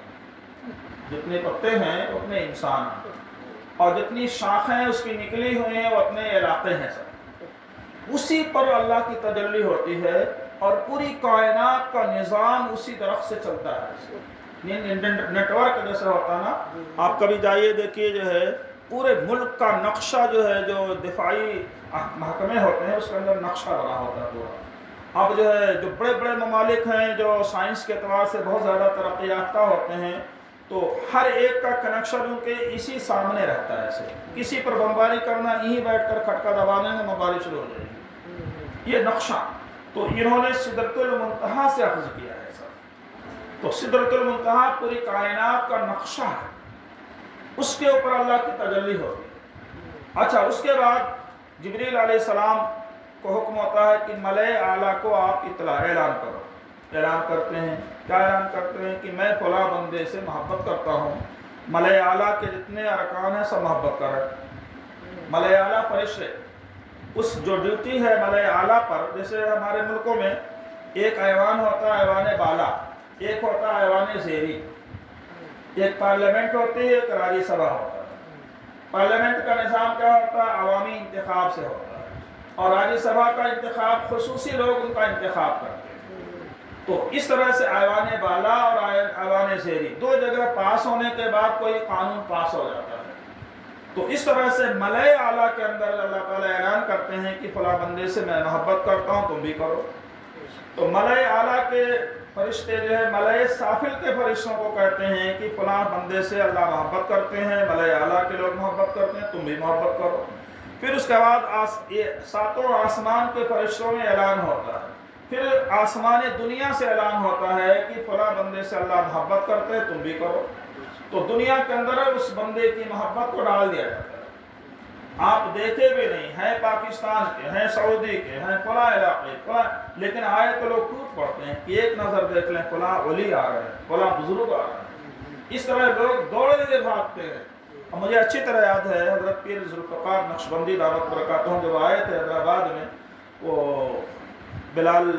میں جتنے پتے ہیں اتنے انسان ہیں، اور جتنی شاخیں اس کی نکلی ہوئی ہیں وہ اتنے علاقے ہیں. سب اسی پر اللہ کی تجلی ہوتی ہے، اور پوری کائنات کا نظام اسی درخت سے چلتا ہے. نیٹ ورک جیسے ہوتا نا، آپ کبھی جائیے دیکھیے، جو ہے پورے ملک کا نقشہ جو ہے، جو دفاعی محکمے ہوتے ہیں اس کے اندر نقشہ بنا ہوتا ہے پورا. اب جو ہے جو بڑے بڑے ممالک ہیں جو سائنس کے اعتبار سے بہت زیادہ ترقی یافتہ ہوتے ہیں، تو ہر ایک کا کنیکشن ان کے اسی سامنے رہتا ہے. ایسے کسی پر بمباری کرنا، یہیں بیٹھ کر کھٹکا دبانے میں بمباری شروع ہو جائے گی. یہ نقشہ تو انہوں نے سدرۃ المنتہا سے اخذ کیا ہے سر. تو سدرۃ المنتہا پوری کائنات کا نقشہ ہے، اس کے اوپر اللہ کی تجلی ہوتی ہے. اچھا، اس کے بعد جبریل علیہ السلام کو حکم ہوتا ہے کہ ملائے اعلیٰ کو آپ اطلاع اعلان کرو. اعلان کرتے ہیں، کیا اعلان کرتے ہیں؟ کہ میں فلاں بندے سے محبت کرتا ہوں. ملائے اعلیٰ کے جتنے ارکان ہیں سب محبت کریں. ملائے اعلیٰ فرشتے، اس جو ڈیوٹی ہے ملائے اعلیٰ پر، جیسے ہمارے ملکوں میں ایک ایوان ہوتا ہے، ایوان بالا، ایک ہوتا ہے ایوان زیری، ایک پارلیمنٹ ہوتی ہے، ایک راجی سبھا ہوتا ہے. پارلیمنٹ کا نظام کیا ہوتا ہے؟ عوامی انتخاب سے ہوتا ہے، اور راجی سبھا کا انتخاب خصوصی لوگ ان کا انتخاب کرتے ہیں. تو اس طرح سے ایوان بالا اور ایوان زیری دو جگہ پاس ہونے کے بعد کوئی قانون پاس ہو جاتا ہے۔ تو اس طرح سے ملائے اعلیٰ کے اندر اللہ تعالیٰ اعلان کرتے ہیں کہ فلاں بندے سے میں محبت کرتا ہوں، تم بھی کرو۔ تو ملائے اعلیٰ کے فرشتے جو ہے ملائے سافل کے فرشتوں کو کہتے ہیں کہ فلاں بندے سے اللہ محبت کرتے ہیں، ملائے اعلیٰ کے لوگ محبت کرتے ہیں، تم بھی محبت کرو۔ پھر اس کے بعد ساتوں آسمان کے فرشتوں میں اعلان ہوتا ہے، پھر آسمان دنیا سے اعلان ہوتا ہے کہ فلاں بندے سے اللہ محبت کرتے ہیں، تم بھی کرو۔ تو دنیا کے اندر اس بندے کی محبت کو ڈال دیا جاتا ہے۔ آپ دیکھے بھی نہیں ہیں، پاکستان کے ہیں، سعودی کے ہیں، فلاں علاقے فلاں، لیکن آئے تو لوگ ٹوٹ پڑتے ہیں کہ ایک نظر دیکھ لیں فلاں ولی آ رہے ہیں، فلاں بزرگ آ رہے ہیں۔ اس طرح لوگ دوڑے ہوئے بھاگتے ہیں۔ اور مجھے اچھی طرح یاد ہے حضرت پیر ذوالفقار نقشبندی دعوت برکاتہم جب آئے تھے حیدرآباد میں، وہ بلال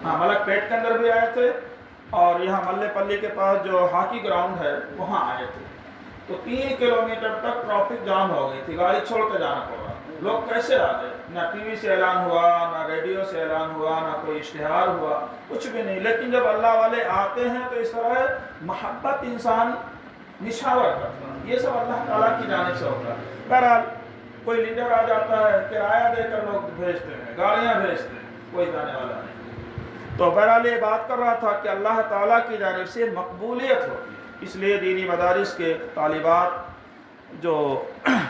ملک پیٹ کے اندر بھی آئے تھے، اور یہاں ملے پلی کے پاس جو ہاکی گراؤنڈ ہے وہاں آئے تھے۔ تو 3 کلومیٹر تک ٹریفک جام ہو گئی تھی، گاڑی چھوڑ کے جانا پڑا۔ لوگ کیسے آ گئے؟ نہ ٹی وی سے اعلان ہوا، نہ ریڈیو سے اعلان ہوا، نہ کوئی اشتہار ہوا، کچھ بھی نہیں۔ لیکن جب اللہ والے آتے ہیں تو اس طرح محبت انسان نشاور کرتا ہے، یہ سب اللہ تعالیٰ کی جانب سے ہوتا ہے۔ بہرحال کوئی لیڈر آ جاتا ہے، کرایہ دے کر لوگ بھیجتے ہیں، گاڑیاں بھیجتے ہیں، کوئی جانے والا نہیں۔ تو بہرحال یہ بات کر رہا تھا کہ اللہ تعالیٰ کی جانب سے مقبولیت ہوتی ہے، اس لیے دینی مدارس کے طالبات جو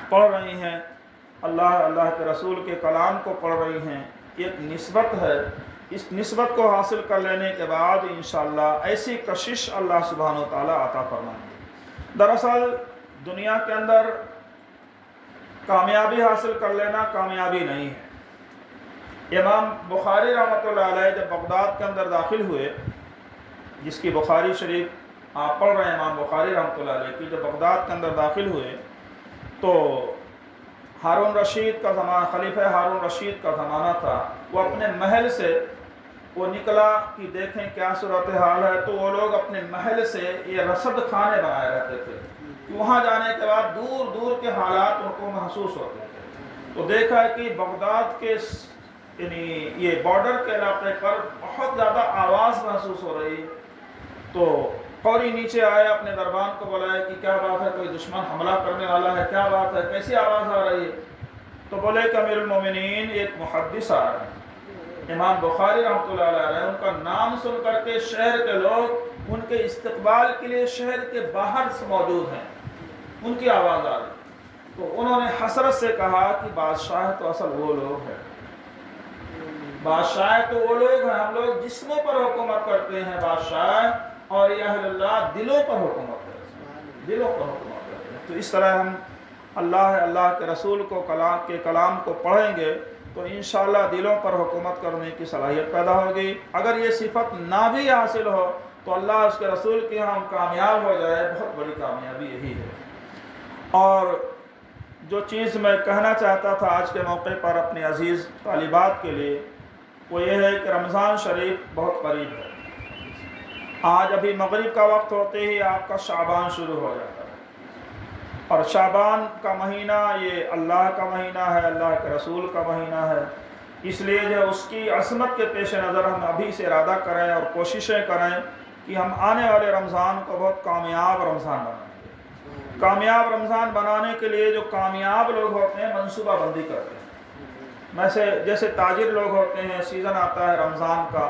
پڑھ رہی ہیں، اللہ کے رسول کے کلام کو پڑھ رہی ہیں، ایک نسبت ہے، اس نسبت کو حاصل کر لینے کے بعد انشاءاللہ ایسی کشش اللہ سبحانہ و تعالیٰ عطا فرمائیں گے۔ دراصل دنیا کے اندر کامیابی حاصل کر لینا کامیابی نہیں ہے۔ امام بخاری رحمۃ اللہ علیہ جب بغداد کے اندر داخل ہوئے، جس کی بخاری شریف آپ پڑھ رہے ہیں، امام بخاری رحمۃ اللہ علیہ کی جب بغداد کے اندر داخل ہوئے تو ہارون رشید کا زمانہ، خلیفہ ہارون رشید کا زمانہ تھا۔ وہ اپنے محل سے وہ نکلا کہ دیکھیں کیا صورتحال ہے، تو وہ لوگ اپنے محل سے یہ رصد خانے بنائے رہتے تھے کہ وہاں جانے کے بعد دور دور کے حالات ان کو محسوس ہوتے تھے۔ تو دیکھا کہ بغداد کے یعنی یہ بارڈر کے علاقے پر بہت زیادہ آواز محسوس ہو رہی، تو فوری نیچے آئے، اپنے دربان کو بلایا کہ کیا بات ہے، کوئی دشمن حملہ کرنے والا ہے، کیا بات ہے، کیسی آواز آ رہی ہے؟ تو بولے کہ امیر المومنین ایک محدث آ رہے ہیں، امام بخاری رحمۃ اللہ علیہ، ان کا نام سن کر کے شہر کے لوگ ان کے استقبال کے لیے شہر کے باہر سے موجود ہیں، ان کی آواز آ رہی۔ تو انہوں نے حسرت سے کہا کہ بادشاہ تو اصل وہ لوگ ہیں، بادشاہ تو وہ لوگ ہیں، ہم لوگ جسموں پر حکومت کرتے ہیں، بادشاہ اور یہ اہل اللہ دلوں پر حکومت کرتے ہیں، دلوں پر حکومت کرتے ہیں۔ تو اس طرح ہم اللہ کے رسول کو کے کلام کو پڑھیں گے تو انشاءاللہ دلوں پر حکومت کرنے کی صلاحیت پیدا ہوگی۔ اگر یہ صفت نہ بھی حاصل ہو تو اللہ اس کے رسول کے ہاں ہم کامیاب ہو جائے، بہت بڑی کامیابی یہی ہے۔ اور جو چیز میں کہنا چاہتا تھا آج کے موقع پر اپنے عزیز طالبات کے لیے، وہ یہ ہے کہ رمضان شریف بہت قریب ہے۔ آج ابھی مغرب کا وقت ہوتے ہی آپ کا شعبان شروع ہو جاتا ہے، اور شعبان کا مہینہ یہ اللہ کا مہینہ ہے، اللہ کے رسول کا مہینہ ہے، اس لیے جو اس کی عظمت کے پیش نظر ہم ابھی سے ارادہ کریں اور کوششیں کریں کہ ہم آنے والے رمضان کو بہت کامیاب رمضان بنائیں گے۔ کامیاب رمضان بنانے کے لیے جو کامیاب لوگ ہوتے ہیں منصوبہ بندی کرتے ہیں، جیسے تاجر لوگ ہوتے ہیں، سیزن آتا ہے رمضان کا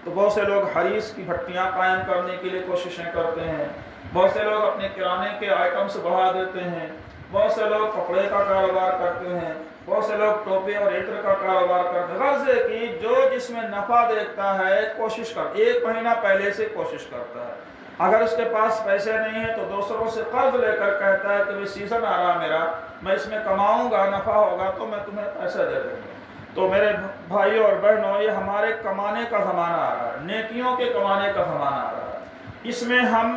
تو بہت سے لوگ حریص کی بھٹیاں قائم کرنے کے لیے کوششیں کرتے ہیں، بہت سے لوگ اپنے کرانے کے آئٹمس بڑھا دیتے ہیں، بہت سے لوگ کپڑے کا کاروبار کرتے ہیں، بہت سے لوگ ٹوپے اور عطر کا کاروبار کرتے ہیں۔ غرض ہے کہ جو جس میں نفع دیکھتا ہے کوشش کرتا ہے، 1 مہینہ پہلے سے کوشش کرتا ہے۔ اگر اس کے پاس پیسے نہیں ہیں تو دوسروں سے قرض لے کر کہتا ہے کہ سیزن آ رہا میرا، میں اس میں کماؤں گا، نفع ہوگا تو میں تمہیں پیسے دے دوں گا۔ تو میرے بھائیوں اور بہنوں، یہ ہمارے کمانے کا زمانہ آ رہا ہے، نیکیوں کے کمانے کا زمانہ آ رہا ہے۔ اس میں ہم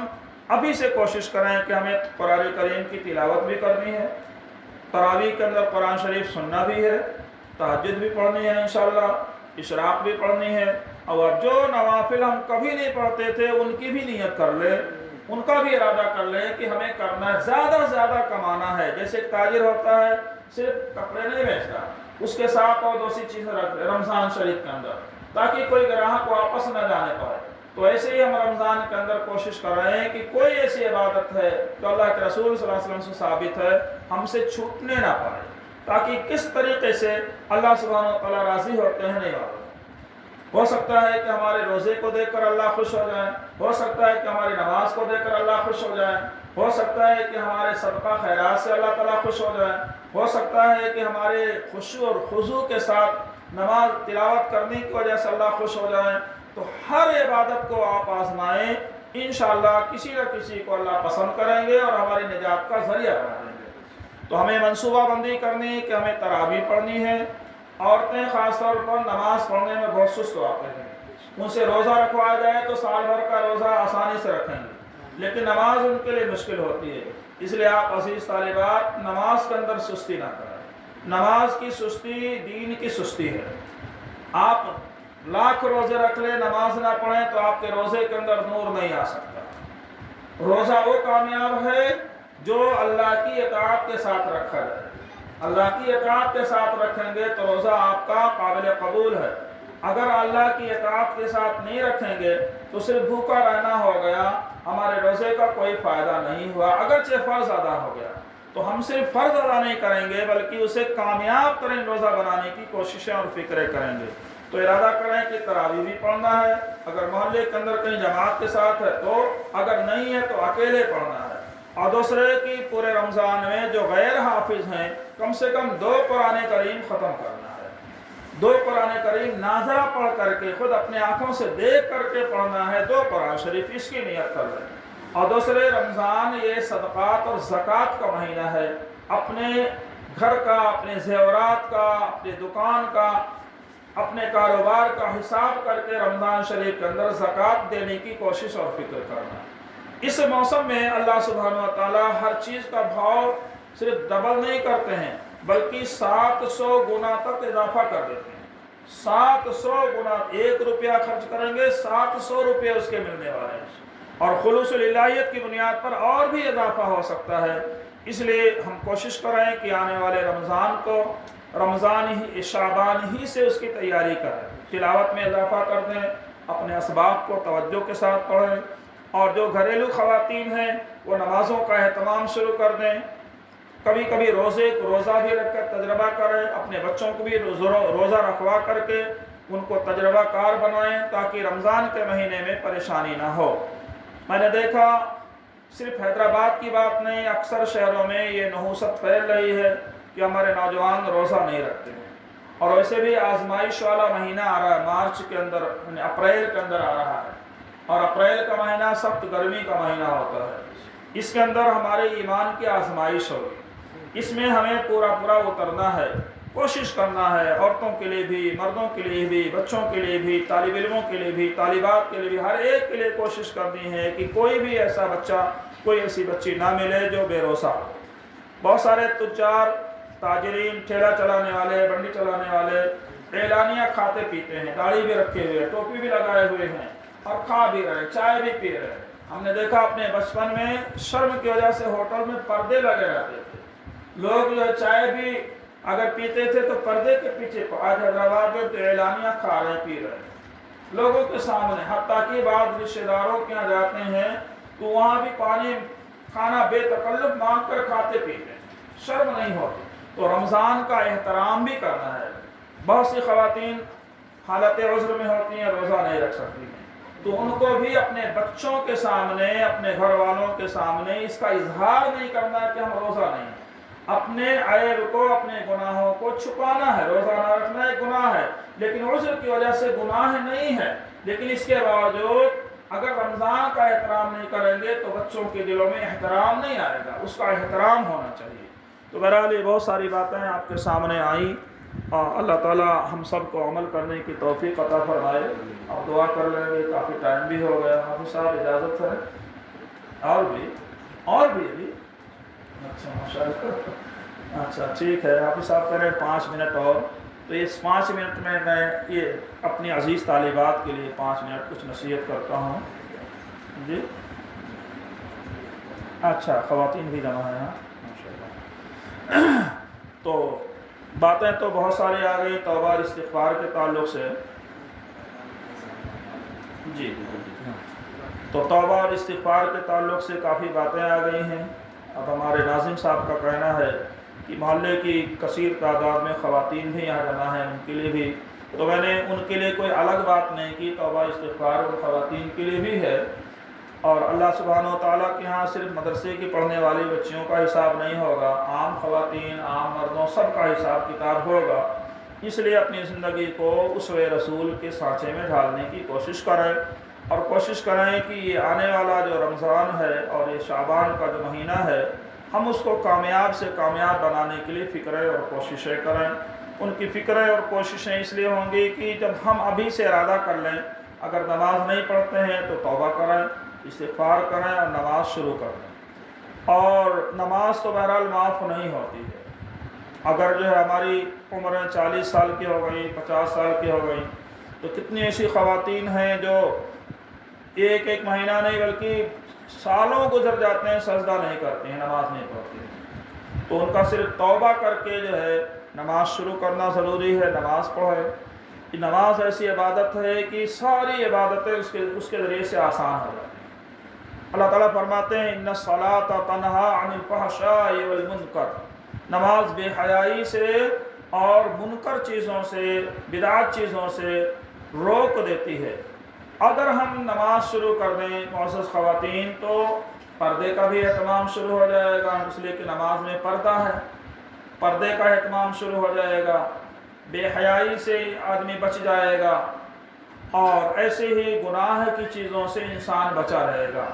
ابھی سے کوشش کریں کہ ہمیں قرآن کریم کی تلاوت بھی کرنی ہے، تراویح کے اندر قرآن شریف سننا بھی ہے، تہجد بھی پڑھنی ہے انشاءاللہ، اشراق بھی پڑھنی ہے، اور جو نوافل ہم کبھی نہیں پڑھتے تھے ان کی بھی نیت کر لیں، ان کا بھی ارادہ کر لیں کہ ہمیں کرنا ہے، زیادہ سے زیادہ کمانا ہے۔ جیسے ایک تاجر ہوتا ہے صرف کپڑے نہیں بیچتا، اس کے ساتھ اور دوسری چیزیں رکھتے رمضان شریف کے اندر تاکہ کوئی گراہک واپس نہ جانے پائے۔ تو ایسے ہی ہم رمضان کے اندر کوشش کر رہے ہیں کہ کوئی ایسی عبادت ہے جو اللہ کے رسول صلی اللہ علیہ وسلم سے ثابت ہے، ہم سے چھوٹنے نہ پائے، تاکہ کس طریقے سے اللہ سبحانہ و تعالیٰ راضی ہوتے ہیں نہیں ہوتے۔ ہو سکتا ہے کہ ہمارے روزے کو دیکھ کر اللہ خوش ہو جائے، ہو سکتا ہے کہ ہماری نماز کو دیکھ کر اللہ خوش ہو جائے، ہو سکتا ہے کہ ہمارے صدقہ خیرات سے اللہ تعالیٰ خوش ہو جائے، ہو سکتا ہے کہ ہمارے خشوع اور خضوع کے ساتھ نماز تلاوت کرنے کی وجہ سے اللہ خوش ہو جائے۔ تو ہر عبادت کو آپ آزمائیں، انشاءاللہ کسی نہ کسی کو اللہ پسند کریں گے اور ہماری نجات کا ذریعہ بنا دیں گے۔ تو ہمیں منصوبہ بندی کرنی ہے کہ ہمیں تراویح پڑھنی ہے۔ عورتیں خاص طور پر نماز پڑھنے میں بہت سست واقع ہیں، ان سے روزہ رکھوایا جائے تو سال بھر کا روزہ آسانی سے رکھیں گے، لیکن نماز ان کے لیے مشکل ہوتی ہے۔ اس لیے آپ عزیز طالبات نماز کے اندر سستی نہ کریں۔ نماز کی سستی دین کی سستی ہے۔ آپ لاکھ روزے رکھ لیں، نماز نہ پڑھیں تو آپ کے روزے کے اندر نور نہیں آ سکتا۔ روزہ وہ کامیاب ہے جو اللہ کی اطاعت کے ساتھ رکھا جائے۔ اللہ کی اطاعت کے ساتھ رکھیں گے تو روزہ آپ کا قابل قبول ہے۔ اگر اللہ کی اطاعت کے ساتھ نہیں رکھیں گے تو صرف بھوکا رہنا ہو گیا، ہمارے روزے کا کوئی فائدہ نہیں ہوا، اگرچہ فرض ادا ہو گیا۔ تو ہم صرف فرض ادا نہیں کریں گے بلکہ اسے کامیاب ترین روزہ بنانے کی کوششیں اور فکریں کریں گے۔ تو ارادہ کریں کہ تراویح بھی پڑھنا ہے، اگر محلے کے اندر کہیں جماعت کے ساتھ ہے تو، اگر نہیں ہے تو اکیلے پڑھنا ہے۔ اور دوسرے کہ پورے رمضان میں جو غیر حافظ ہیں کم سے کم 2 قرآن کریم ختم کرنا ہے۔ 2 قرآن کریم ناظرہ پڑھ کر کے، خود اپنے آنکھوں سے دیکھ کر کے پڑھنا ہے، 2 قرآن شریف، اس کی نیت کر لیں۔ اور دوسرے رمضان یہ صدقات اور زکوٰۃ کا مہینہ ہے۔ اپنے گھر کا، اپنے زیورات کا، اپنے دکان کا، اپنے کاروبار کا حساب کر کے رمضان شریف کے اندر زکوٰۃ دینے کی کوشش اور فکر کرنا۔ اس موسم میں اللہ سبحانہ و تعالیٰ ہر چیز کا بھاؤ صرف ڈبل نہیں کرتے ہیں بلکہ 700 گنا تک اضافہ کر دیتے ہیں۔ 700 گنا، 1 روپیہ خرچ کریں گے 700 روپے اس کے ملنے والے ہیں، اور خلوص الالہیت کی بنیاد پر اور بھی اضافہ ہو سکتا ہے۔ اس لیے ہم کوشش کریں کہ آنے والے رمضان کو شعبان ہی سے اس کی تیاری کریں، تلاوت میں اضافہ کر دیں، اپنے اسباب کو توجہ کے ساتھ پڑھیں، اور جو گھریلو خواتین ہیں وہ نمازوں کا اہتمام شروع کر دیں۔ کبھی کبھی روزہ بھی رکھ کر تجربہ کریں، اپنے بچوں کو بھی روزہ رکھوا کر کے ان کو تجربہ کار بنائیں تاکہ رمضان کے مہینے میں پریشانی نہ ہو۔ میں نے دیکھا صرف حیدرآباد کی بات نہیں، اکثر شہروں میں یہ نحوست پھیل رہی ہے کہ ہمارے نوجوان روزہ نہیں رکھتے ہیں، اور ویسے بھی آزمائش والا مہینہ آ رہا ہے، مارچ کے اندر، اپریل کے اندر آ رہا ہے، اور اپریل کا مہینہ سخت گرمی کا مہینہ ہوتا ہے۔ اس کے اندر ہمارے ایمان کی آزمائش ہوگی، اس میں ہمیں پورا اترنا ہے، کوشش کرنا ہے، عورتوں کے لیے بھی، مردوں کے لیے بھی، بچوں کے لیے بھی، طالب علموں کے لیے بھی، طالبات کے لیے بھی، ہر ایک کے لیے کوشش کرنی ہے کہ کوئی بھی ایسا بچہ، کوئی ایسی بچی نہ ملے جو بے روزہ ہو۔ بہت سارے تجار، تاجرین، ٹھیلا چلانے والے، منڈی چلانے والے اعلانیہ کھاتے پیتے ہیں، داڑھی بھی رکھے ہوئے، ٹوپی بھی لگائے ہوئے ہیں، اور کھا بھی رہے، چائے بھی پی رہے۔ ہم نے دیکھا اپنے بچپن میں شرم کی وجہ سے ہوٹل میں پردے لگے رہتے تھے، لوگ جو چائے بھی اگر پیتے تھے تو پردے کے پیچھے۔ آج حیدرآباد میں تو اعلانیہ کھا رہے، پی رہے لوگوں کے سامنے، حتیٰ کہ بعض رشتہ داروں کے یہاں جاتے ہیں تو وہاں بھی کھانا بے تکلف مانگ کر کھاتے پیتے ہیں، شرم نہیں ہوتی۔ تو رمضان کا احترام بھی کرنا ہے۔ بہت سی خواتین حالت عذر میں ہوتی ہیں، روزہ نہیں رکھ سکتی ہیں، تو ان کو بھی اپنے بچوں کے سامنے، اپنے گھر والوں کے سامنے اس کا اظہار نہیں کرنا کہ ہم روزہ نہیں ہیں۔ اپنے عیب کو، اپنے گناہوں کو چھپانا ہے۔ روزہ نہ رکھنا ایک گناہ ہے، لیکن عذر کی وجہ سے گناہ نہیں ہے، لیکن اس کے باوجود اگر رمضان کا احترام نہیں کریں گے تو بچوں کے دلوں میں احترام نہیں آئے گا، اس کا احترام ہونا چاہیے۔ تو بہرحال یہ بہت ساری باتیں آپ کے سامنے آئیں، اور اللہ تعالیٰ ہم سب کو عمل کرنے کی توفیق عطا فرمائے۔ اب دعا کر لیں گے، کافی ٹائم بھی ہو گیا۔ حافظ صاحب اجازت ہے؟ اور بھی ابھی؟ اچھا ماشاء اللہ، اچھا ٹھیک ہے۔ حافظ صاحب کہہ رہے ہیں 5 منٹ اور، تو اس 5 منٹ میں یہ اپنی عزیز طالبات کے لیے 5 منٹ کچھ نصیحت کرتا ہوں۔ جی اچھا، خواتین بھی جمع ہیں ماشاء اللہ۔ تو باتیں تو بہت ساری آ گئی توبہ اور استغفار کے تعلق سے۔ جی تو توبہ اور استغفار کے تعلق سے کافی باتیں آ گئی ہیں. اب ہمارے ناظم صاحب کا کہنا ہے کہ محلے کی کثیر تعداد میں خواتین بھی یہاں جمع ہیں، ان کے لیے بھی، تو میں نے ان کے لیے کوئی الگ بات نہیں کی. توبہ استغفار اور خواتین کے لیے بھی ہے، اور اللہ سبحانہ و تعالیٰ کے ہاں صرف مدرسے کی پڑھنے والی بچیوں کا حساب نہیں ہوگا، عام خواتین، عام مردوں، سب کا حساب کتاب ہوگا. اس لیے اپنی زندگی کو اسوہ رسول کے سانچے میں ڈھالنے کی کوشش کریں، اور کوشش کریں کہ یہ آنے والا جو رمضان ہے اور یہ شعبان کا جو مہینہ ہے، ہم اس کو کامیاب سے کامیاب بنانے کے لیے فکریں اور کوششیں کریں. ان کی فکریں اور کوششیں اس لیے ہوں گی کہ جب ہم ابھی سے ارادہ کر لیں، اگر نماز نہیں پڑھتے ہیں تو توبہ کریں، استغفار کریں اور نماز شروع کر دیں. اور نماز تو بہرحال معاف نہیں ہوتی ہے. اگر جو ہے ہماری عمریں 40 سال کی ہو گئی، 50 سال کی ہو گئی، تو کتنی ایسی خواتین ہیں جو ایک مہینہ نہیں بلکہ سالوں گزر جاتے ہیں، سجدہ نہیں کرتی ہیں، نماز نہیں پڑھتی ہیں. تو ان کا صرف توبہ کر کے جو ہے نماز شروع کرنا ضروری ہے. نماز پڑھے. نماز ایسی عبادت ہے کہ ساری عبادتیں اس کے ذریعے سے آسان ہو جاتی ہیں. اللہ تعالیٰ فرماتے ہیں ان الصلاۃ تنہی عن الفحشاء والمنکر. نماز بے حیائی سے اور منکر چیزوں سے، بدعت چیزوں سے روک دیتی ہے. اگر ہم نماز شروع کر دیں معزز خواتین، تو پردے کا بھی اہتمام شروع ہو جائے گا، اس لیے کہ نماز میں پردہ ہے، پردے کا اہتمام شروع ہو جائے گا، بے حیائی سے آدمی بچ جائے گا، اور ایسے ہی گناہ کی چیزوں سے انسان بچا رہے گا.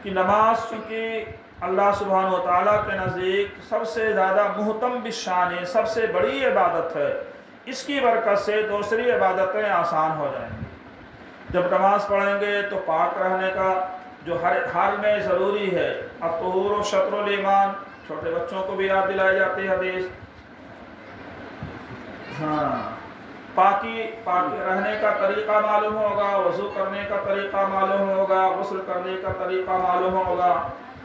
کہ نماز چونکہ اللہ سبحانہ و تعالیٰ کے نزدیک سب سے زیادہ محتم بالشان، سب سے بڑی عبادت ہے، اس کی برکت سے دوسری عبادتیں آسان ہو جائیں گی. جب نماز پڑھیں گے تو پاک رہنے کا جو ہر حال میں ضروری ہے. الطہور شطر الایمان، چھوٹے بچوں کو بھی یاد دلائی جاتی ہے حدیث. پاکی رہنے کا طریقہ معلوم ہوگا، وضو کرنے کا طریقہ معلوم ہوگا، غسل کرنے کا طریقہ معلوم ہوگا،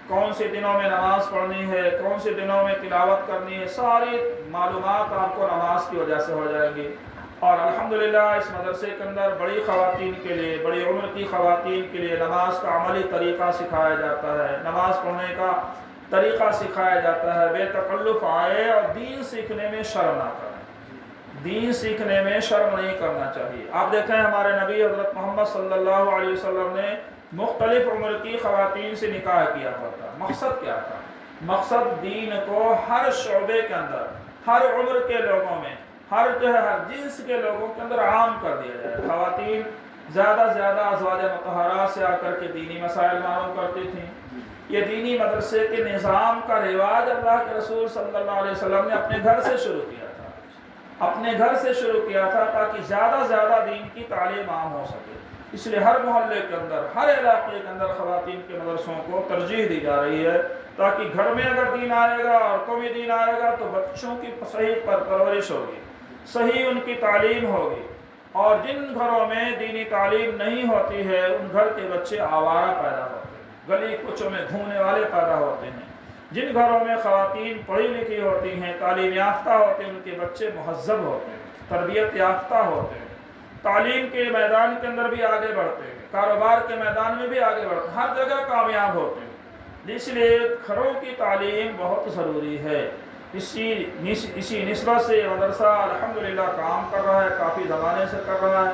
کون سے دنوں میں نماز پڑھنی ہے، کون سے دنوں میں تلاوت کرنی ہے، ساری معلومات آپ کو نماز کی وجہ سے ہو جائیں گی. اور الحمدللہ اس مدرسے کے اندر بڑی خواتین کے لیے، بڑی عمر کی خواتین کے لیے نماز کا عملی طریقہ سکھایا جاتا ہے، نماز پڑھنے کا طریقہ سکھایا جاتا ہے. بے تکلف آئے اور دین سیکھنے میں شرم نہ کریں. دین سیکھنے میں شرم نہیں کرنا چاہیے. آپ دیکھیں ہمارے نبی حضرت محمد صلی اللہ علیہ وسلم نے مختلف عمر کی خواتین سے نکاح کیا ہوا تھا. مقصد کیا تھا؟ مقصد دین کو ہر شعبے کے اندر، ہر عمر کے لوگوں میں، ہر جنس کے لوگوں کے اندر عام کر دیا جائے. خواتین زیادہ سے زیادہ ازواج مطہرات سے آ کر کے دینی مسائل معلوم کرتی تھیں. یہ دینی مدرسے کے نظام کا رواج اللہ کے رسول صلی اللہ علیہ وسلم نے اپنے گھر سے شروع کیا تھا، اپنے گھر سے شروع کیا تھا تاکہ زیادہ سے زیادہ دین کی تعلیم عام ہو سکے. اس لیے ہر محلے کے اندر، ہر علاقے کے اندر خواتین کے مدرسوں کو ترجیح دی جا رہی ہے، تاکہ گھر میں اگر دین آئے گا، عورتوں میں دین آئے گا، تو بچوں کی صحیح پرورش ہوگی، صحیح ان کی تعلیم ہوگی. اور جن گھروں میں دینی تعلیم نہیں ہوتی ہے، ان گھر کے بچے آوارہ پیدا ہوتے ہیں، گلی کوچوں میں گھومنے والے پیدا ہوتے ہیں. جن گھروں میں خواتین پڑھی لکھی ہوتی ہیں، تعلیم یافتہ ہوتے ہیں، ان کے بچے مہذب ہوتے ہیں، تربیت یافتہ ہوتے ہیں، تعلیم کے میدان کے اندر بھی آگے بڑھتے ہیں، کاروبار کے میدان میں بھی آگے بڑھتے ہیں، ہر جگہ کامیاب ہوتے ہیں. اس لیے گھروں کی تعلیم بہت ضروری ہے. اسی نسبت سے مدرسہ الحمدللہ کام کر رہا ہے، کافی زمانے سے کر رہا ہے.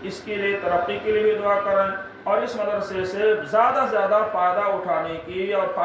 اس کے لیے ترقی کے لیے بھی دعا کریں، اور اس مدرسے سے زیادہ سے زیادہ فائدہ اٹھانے کی اور